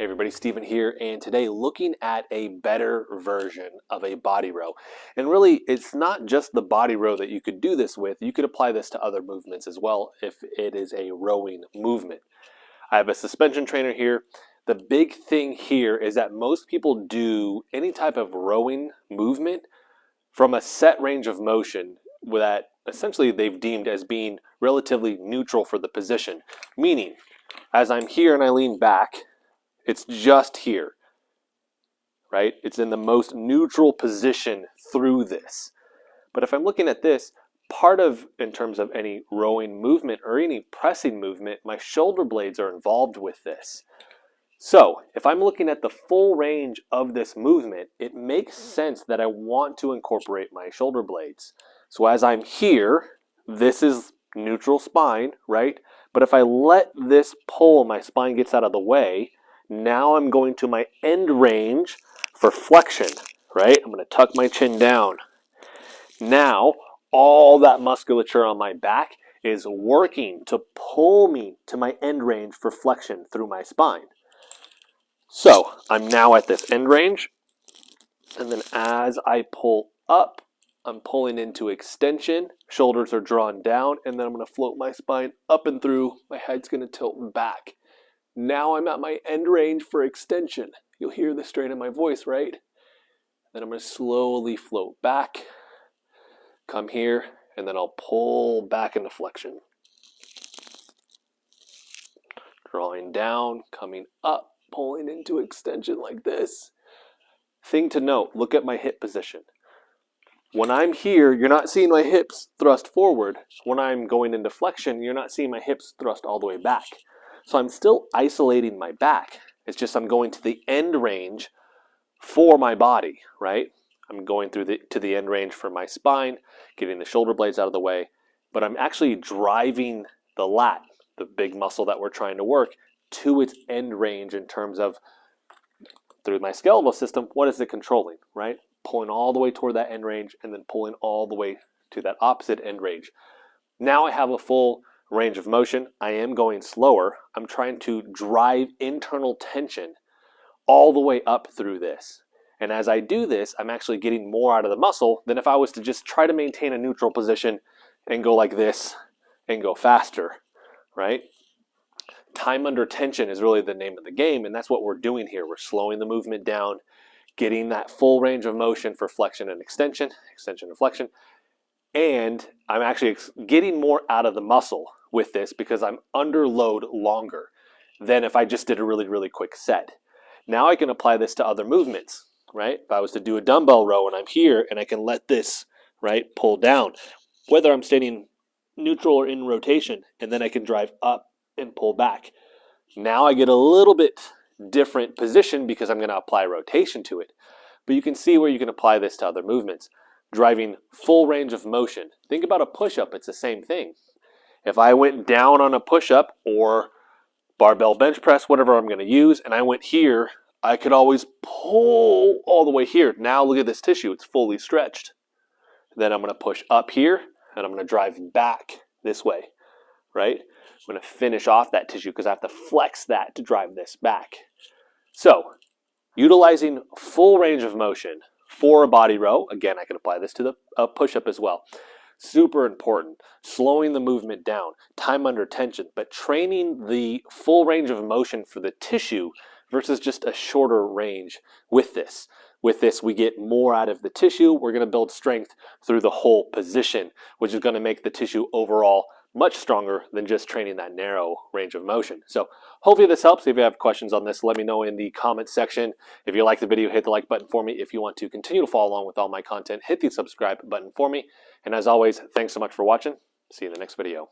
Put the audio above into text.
Hey everybody, Steven here, and today looking at a better version of a body row. And really, it's not just the body row that you could do this with. You could apply this to other movements as well if it is a rowing movement. I have a suspension trainer here. The big thing here is that most people do any type of rowing movement from a set range of motion that essentially they've deemed as being relatively neutral for the position. Meaning, as I'm here and I lean back, it's just here, right? It's in the most neutral position through this. But if I'm looking at this, in terms of any rowing movement or any pressing movement, my shoulder blades are involved with this. So if I'm looking at the full range of this movement, it makes sense that I want to incorporate my shoulder blades. So as I'm here, this is neutral spine, right? But if I let this pull, my spine gets out of the way. Now I'm going to my end range for flexion, right? I'm going to tuck my chin down. Now, all that musculature on my back is working to pull me to my end range for flexion through my spine. So, I'm now at this end range, and then as I pull up, I'm pulling into extension, shoulders are drawn down, and then I'm going to float my spine up and through, my head's going to tilt back. Now I'm at my end range for extension. You'll hear the strain in my voice, right? Then I'm going to slowly float back, come here, and then I'll pull back into flexion. Drawing down, coming up, pulling into extension like this. Thing to note, look at my hip position. When I'm here, you're not seeing my hips thrust forward. When I'm going into flexion, you're not seeing my hips thrust all the way back. So I'm still isolating my back. It's just I'm going to the end range for my body, right? I'm going to the end range for my spine, getting the shoulder blades out of the way, but I'm actually driving the lat, the big muscle that we're trying to work, to its end range in terms of, through my skeletal system, what is it controlling, right? Pulling all the way toward that end range and then pulling all the way to that opposite end range. Now I have a full range of motion. I am going slower. I'm trying to drive internal tension all the way up through this. And as I do this, I'm actually getting more out of the muscle than if I was to just try to maintain a neutral position and go like this and go faster, right? Time under tension is really the name of the game, and that's what we're doing here. We're slowing the movement down, getting that full range of motion for flexion and extension and flexion, and I'm actually getting more out of the muscle with this because I'm under load longer than if I just did a really, really quick set. Now I can apply this to other movements, right? If I was to do a dumbbell row and I'm here and I can let this, right, pull down, whether I'm standing neutral or in rotation, and then I can drive up and pull back. Now I get a little bit different position because I'm going to apply rotation to it. But you can see where you can apply this to other movements. Driving full range of motion. Think about a push-up, it's the same thing. If I went down on a push-up or barbell bench press, whatever I'm going to use, and I went here, I could always pull all the way here. Now look at this tissue, it's fully stretched. Then I'm going to push up here, and I'm going to drive back this way, right? I'm going to finish off that tissue because I have to flex that to drive this back. So, utilizing full range of motion for a body row, again, I can apply this to the push-up as well. Super important. Slowing the movement down, time under tension, but training the full range of motion for the tissue versus just a shorter range with this. With this, we get more out of the tissue. We're going to build strength through the whole position, which is going to make the tissue overall much stronger than just training that narrow range of motion. So hopefully this helps. If you have questions on this, let me know in the comments section. If you like the video, hit the like button for me. If you want to continue to follow along with all my content, hit the subscribe button for me. And as always, thanks so much for watching. See you in the next video.